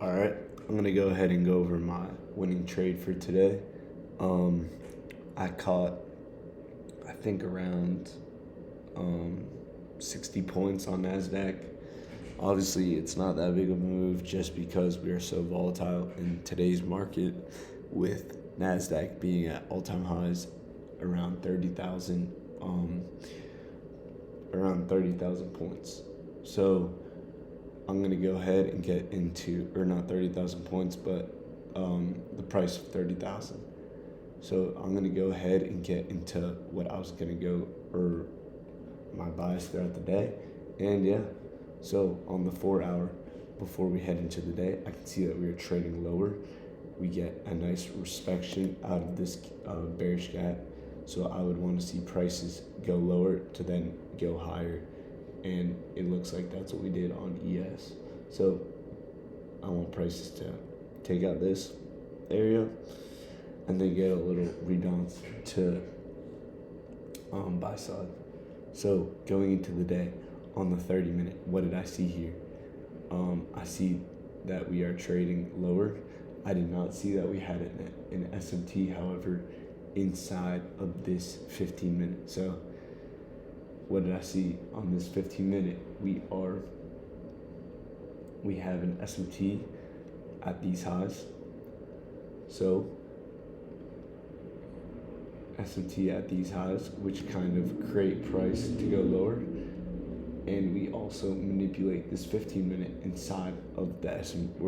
All right, I'm gonna go ahead and go over my winning trade for today. Um, I caught, I think around um, 60 points on Nasdaq. Obviously, it's not that big of a move just because we are so volatile in today's market, with Nasdaq being at all-time highs around 30,000, around 30,000 points. So I'm gonna go ahead and get into, or not 30,000 points, but the price of 30,000. So I'm gonna go ahead and get into what I was gonna go, or my buys throughout the day, and yeah. So on the 4 hour, before we head into the day, I can see that we are trading lower. We get a nice inspection out of this bearish gap. So I would want to see prices go lower to then go higher, and it looks like that's what we did on ES. So I want prices to take out this area and then get a little rebalance to buy side. So going into the day, on the 30 minute, what did I see here? I see that we are trading lower. I did not see that we had an SMT, however, inside of this 15 minute. So what did I see on this 15 minute? We have an SMT at these highs. So SMT at these highs, which kind of create price to go lower. And we also manipulate this 15 minute inside of the SMT,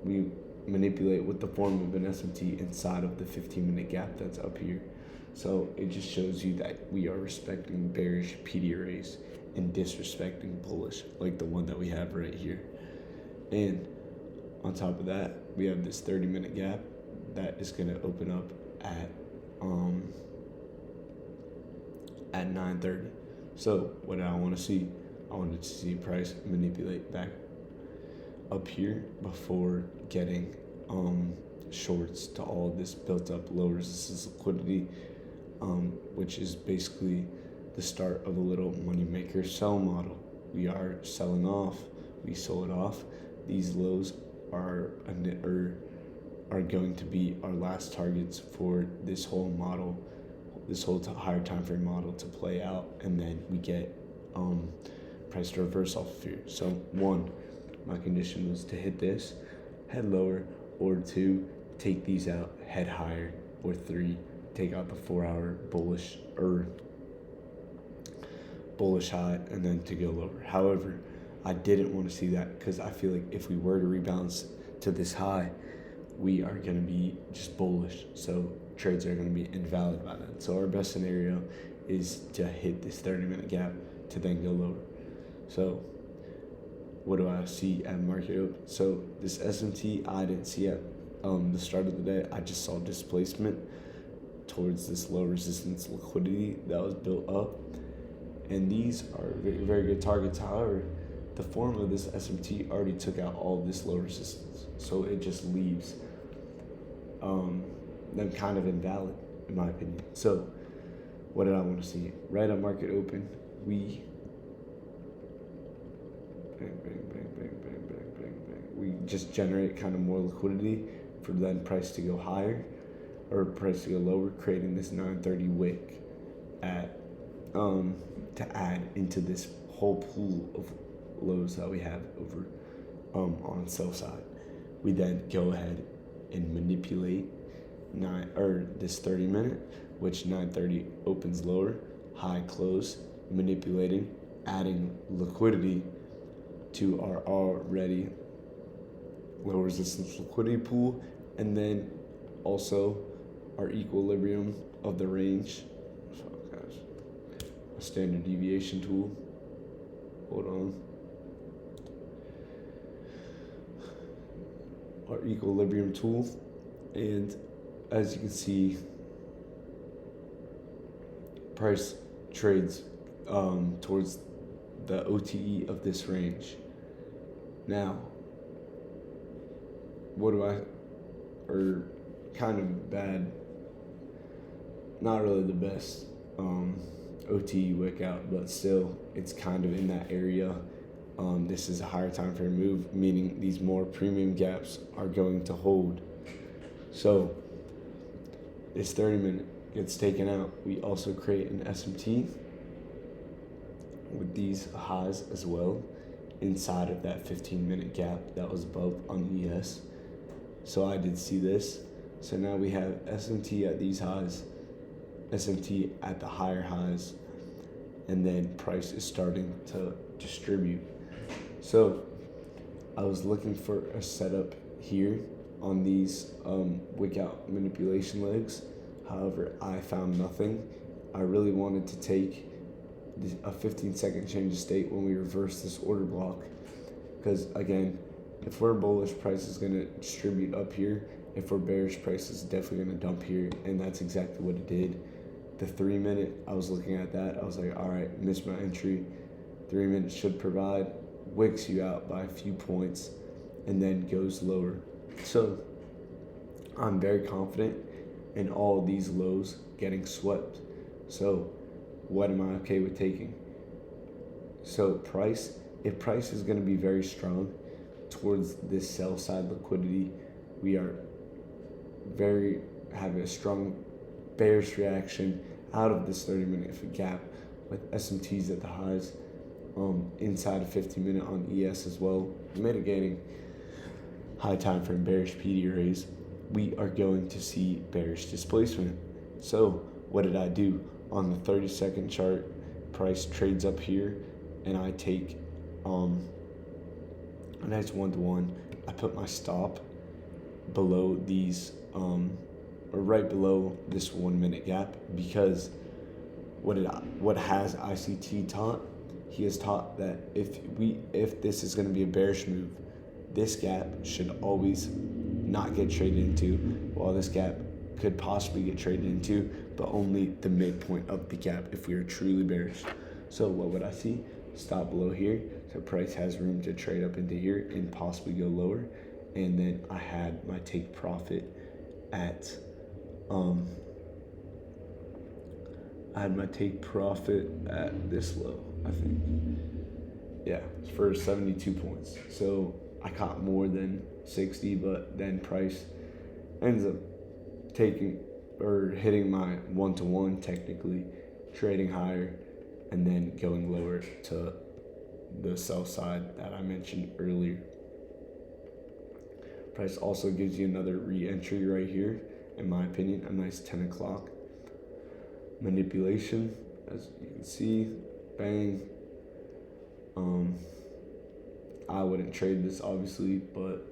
we manipulate with the form of an SMT inside of the 15 minute gap that's up here. So it just shows you that we are respecting bearish PD arrays and disrespecting bullish, like the one that we have right here. And on top of that, we have this 30 minute gap that is going to open up at 9:30. So what did I want to see? I wanted to see price manipulate back up here before getting shorts to all this built up low resistance liquidity, which is basically the start of a little money maker sell model. We are selling off. We sold off. These lows are going to be our last targets for this whole model, this whole higher time frame model to play out, and then we get price to reverse off of here. So one, my condition was to hit this, head lower, or two, take these out, head higher, or three, take out the 4 hour bullish high, and then to go lower. However, I didn't want to see that because I feel like if we were to rebalance to this high, we are going to be just bullish. So trades are going to be invalid by that. So our best scenario is to hit this 30 minute gap to then go lower. So what do I see at market open? So this SMT I didn't see at the start of the day. I just saw displacement towards this low resistance liquidity that was built up, and these are very, very good targets. However, the form of this SMT already took out all of this low resistance, so it just leaves them kind of invalid, in my opinion. So what did I want to see? Right at market open, we we just generate kind of more liquidity for then price to go higher or price to go lower, creating this 9:30 wick at to add into this whole pool of lows that we have over on sell side. We then go ahead and manipulate this 30 minute, which 9:30 opens lower, high close, manipulating, adding liquidity to our already low resistance liquidity pool, and then also our equilibrium of the range. So guys, a standard deviation tool. Hold on. Our equilibrium tool, and as you can see, price trades towards the OTE of this range. Now, kind of bad, not really the best OTE wick out, but still it's kind of in that area This is a higher time frame move, meaning these more premium gaps are going to hold. So this 30-minute gets taken out. We also create an SMT with these highs as well inside of that 15-minute gap that was above on the ES. So I did see this. So now we have SMT at these highs, SMT at the higher highs, and then price is starting to distribute. So I was looking for a setup here on these wick out manipulation legs. However, I found nothing. I really wanted to take a 15-second change of state when we reverse this order block, because again, if we're bullish, price is going to distribute up here. If we're bearish, price is definitely going to dump here, and that's exactly what it did. The 3-minute, I was looking at that, I was like, all right, missed my entry. 3 minutes should provide, wicks you out by a few points, and then goes lower. So I'm very confident in all of these lows getting swept. So what am I okay with taking? So price, if price is going to be very strong towards this sell side liquidity, we are having a strong bearish reaction out of this 30-minute gap with SMTs at the highs, inside of 15-minute on ES as well, mitigating high time frame bearish PD raise. We are going to see bearish displacement. So what did I do? On the 30-second chart, price trades up here, and I take a nice 1-to-1. I put my stop below these, or right below this 1-minute gap, because what has ICT taught? He has taught that if this is going to be a bearish move, this gap should always not get traded into, while this gap could possibly get traded into, but only the midpoint of the gap if we are truly bearish. So what would I see? Stop below here, so price has room to trade up into here and possibly go lower. And then I had my take profit at this low, I think. Yeah, for 72 points. So I caught more than 60, but then price ends up hitting my 1-to-1, technically trading higher and then going lower to the sell side that I mentioned earlier. Price also gives you another re-entry right here, in my opinion, a nice 10 o'clock manipulation, as you can see. Bang. I wouldn't trade this obviously, but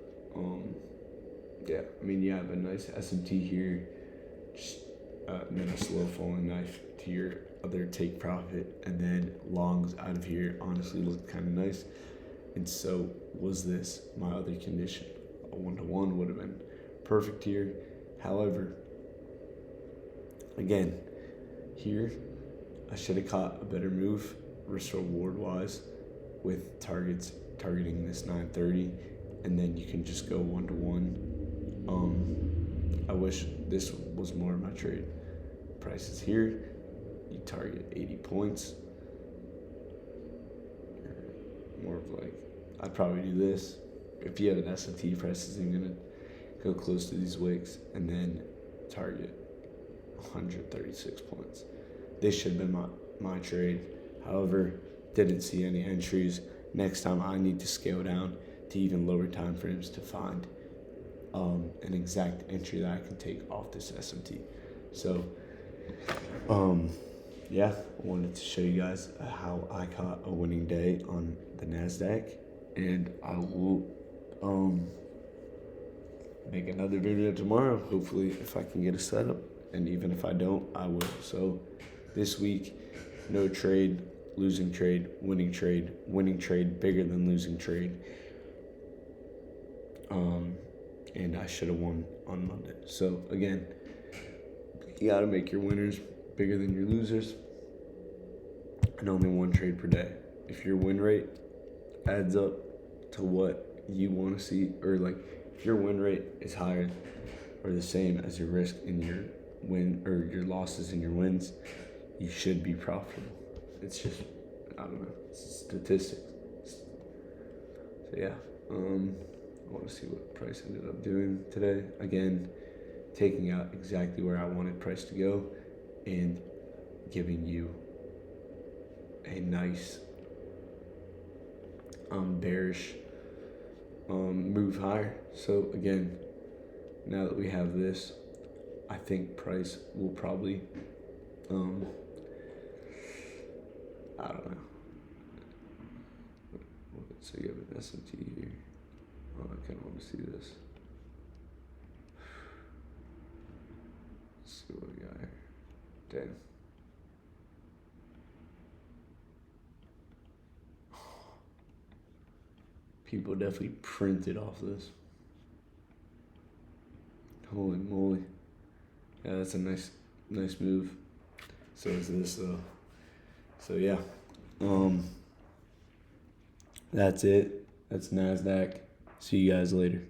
yeah, I mean, you have a nice SMT here, just and then a slow falling knife to your other take profit, and then longs out of here honestly looked kind of nice. And so was this, my other condition. A 1-to-1 would have been perfect here. However, again, here I should have caught a better move risk reward wise with targeting this 930, and then you can just go 1-to-1. I wish this was more of my trade. Price is here, you target 80 points. More of like, I'd probably do this. If you have an S&T, price isn't gonna go close to these wicks, and then target 136 points. This should have been my trade. However, didn't see any entries. Next time I need to scale down to even lower time frames to find an exact entry that I can take off this SMT. So yeah, I wanted to show you guys how I caught a winning day on the NASDAQ, and I will make another video tomorrow, hopefully, if I can get a setup, and even if I don't, I will. So this week, no trade, losing trade, winning trade, bigger than losing trade. And I should have won on Monday. So again, you gotta make your winners bigger than your losers, and only one trade per day. If your win rate adds up to what you want to see, or like if your win rate is higher or the same as your risk in your win, or your losses and your wins, you should be profitable. It's just, I don't know, it's statistics. So yeah, I want to see what price ended up doing today. Again, taking out exactly where I wanted price to go and giving you a nice bearish move higher. So again, now that we have this, I think price will probably I don't know. So you have an S&T here. Oh, I kind of want to see this. Let's see what we got here. Damn. People definitely printed off this. Holy moly. Yeah, that's a nice move. So is this though. So yeah. That's it. That's NASDAQ. See you guys later.